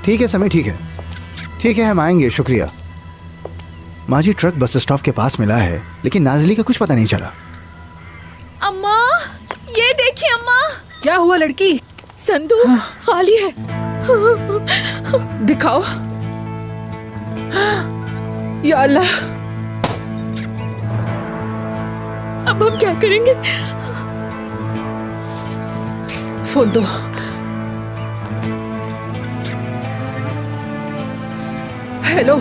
ठीक है समय, ठीक है, ठीक है, हम आएंगे, शुक्रिया। माँ जी, ट्रक बस स्टॉप के पास मिला है, लेकिन नाज़ली का कुछ पता नहीं चला। अम्मा, ये देखिए अम्मा। क्या हुआ लड़की? संदूक खाली है। दिखाओ। या अल्लाह, अब हम क्या करेंगे? फोन दो। हेलो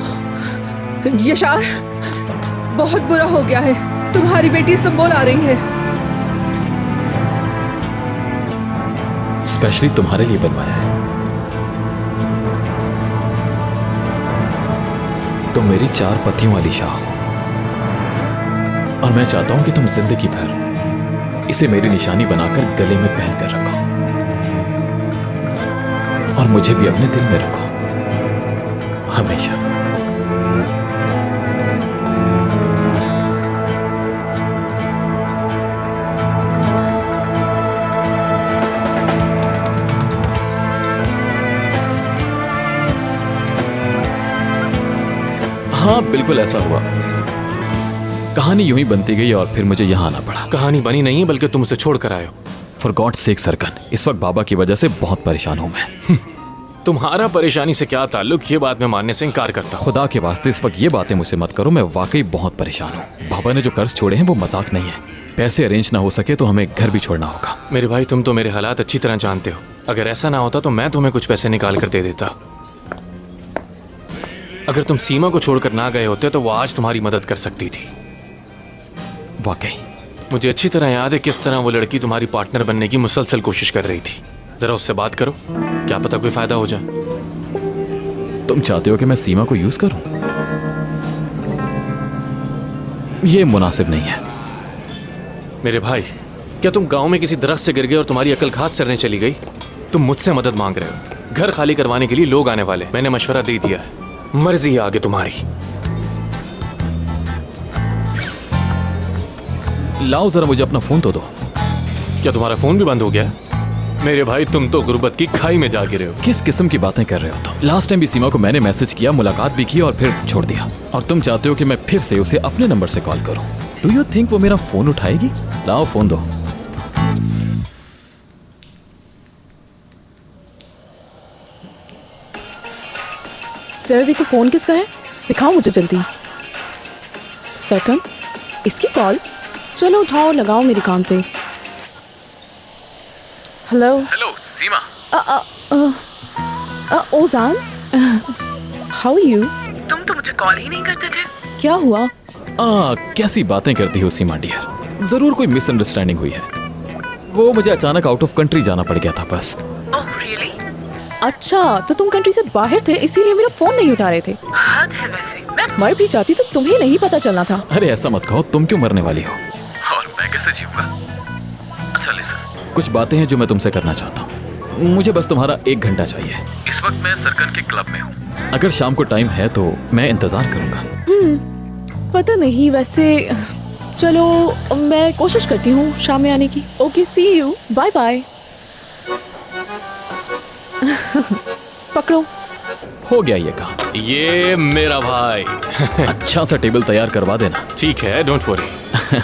यशार, बहुत बुरा हो गया है। तुम्हारी बेटी संबोल आ रही है। स्पेशली तुम्हारे लिए बनवाया है। तुम मेरी 4 पत्तियों वाली शाख हो और मैं चाहता हूं कि तुम जिंदगी भर इसे मेरी निशानी बनाकर गले में पहन कर रखो और मुझे भी अपने दिल में रखो हमेशा। हाँ बिल्कुल ऐसा हुआ। कहानी यूं ही बनती गई और फिर मुझे यहां आना पड़ा। कहानी बनी नहीं है, बल्कि तुम उसे छोड़ कर आए हो। फॉर गॉड सेक सरकन, इस वक्त बाबा की वजह से बहुत परेशान हूं मैं। तुम्हारा परेशानी से क्या ताल्लुक, ये बात मैं मानने से इनकार करता हूं। खुदा के वास्ते इस वक्त ये बातें मुझसे मत करो, मैं वाकई बहुत परेशान हूँ। बाबा ने जो कर्ज छोड़े हैं वो मजाक नहीं है। पैसे अरेंज ना हो सके तो हमें घर भी छोड़ना होगा। मेरे भाई, तुम तो मेरे हालात अच्छी तरह जानते हो। अगर ऐसा ना होता तो मैं तुम्हें कुछ पैसे निकाल कर दे देता। अगर तुम सीमा को छोड़कर ना गए होते तो वो आज तुम्हारी मदद कर सकती थी। वाकई मुझे अच्छी तरह याद है किस तरह वो लड़की तुम्हारी पार्टनर बनने की मुसलसल कोशिश कर रही थी। जरा उससे बात करो, क्या पता कोई फायदा हो जाए। तुम चाहते हो कि मैं सीमा को यूज करूं? ये मुनासिब नहीं है। मेरे भाई, क्या तुम गांव में किसी दरख्त से गिर गए और तुम्हारी अकल घात चरने चली गई? तुम मुझसे मदद मांग रहे हो। घर खाली करवाने के लिए लोग आने वाले, मैंने मशवरा दे दिया है। मर्जी है आगे तुम्हारी। लाओ जरा मुझे अपना फोन तो दो। क्या तुम्हारा फोन भी बंद हो गया? मेरे भाई, तुम तो गुर्बत की खाई में जा गिरे हो। किस किस्म की बातें कर रहे हो तुम? लास्ट टाइम भी सीमा को मैंने मैसेज किया, मुलाकात भी की और फिर छोड़ दिया, और तुम चाहते हो कि मैं फिर से उसे अपने नंबर से कॉल करूं। डू यू थिंक वो मेरा फोन उठाएगी? लाओ फोन दो। सर देखो, फोन किसका है? दिखाओ मुझे जल्दी। सरकन, इसकी कॉल? चलो उठाओ, लगाओ मेरे कान पे। हेलो। हेलो सीमा। ओजान, हाउ आर यू? तुम तो मुझे कॉल ही नहीं करते थे। क्या हुआ? कैसी बातें करती हो सीमा डियर। जरूर कोई मिसअंडरस्टैंडिंग हुई है। वो मुझे अचानक आउट ऑफ कंट्री जाना पड़ गया था बस। Oh really? अच्छा, तो तुम कंट्री से बाहर थे, इसीलिए मेरा फोन नहीं उठा रहे थे। हद है वैसे। मैं मर भी जाती तो तुम्हें नहीं पता चलना था। अरे ऐसा मत कहो, तुम क्यों मरने वाली हो और मैं कैसे जीऊंगा? अच्छा लिसन, कुछ बातें हैं जो मैं तुमसे करना चाहता हूँ। मुझे बस तुम्हारा 1 घंटा चाहिए। इस वक्त मैं सरकन के क्लब में हूँ। अगर शाम को टाइम है तो मैं इंतजार करूंगा। पता नहीं, वैसे चलो मैं कोशिश करती हूँ शाम में आने की। Okay, see you, bye bye. पकड़ो। हो गया ये काम। ये मेरा भाई। अच्छा सा टेबल तैयार करवा देना। ठीक है, डोंट वरी।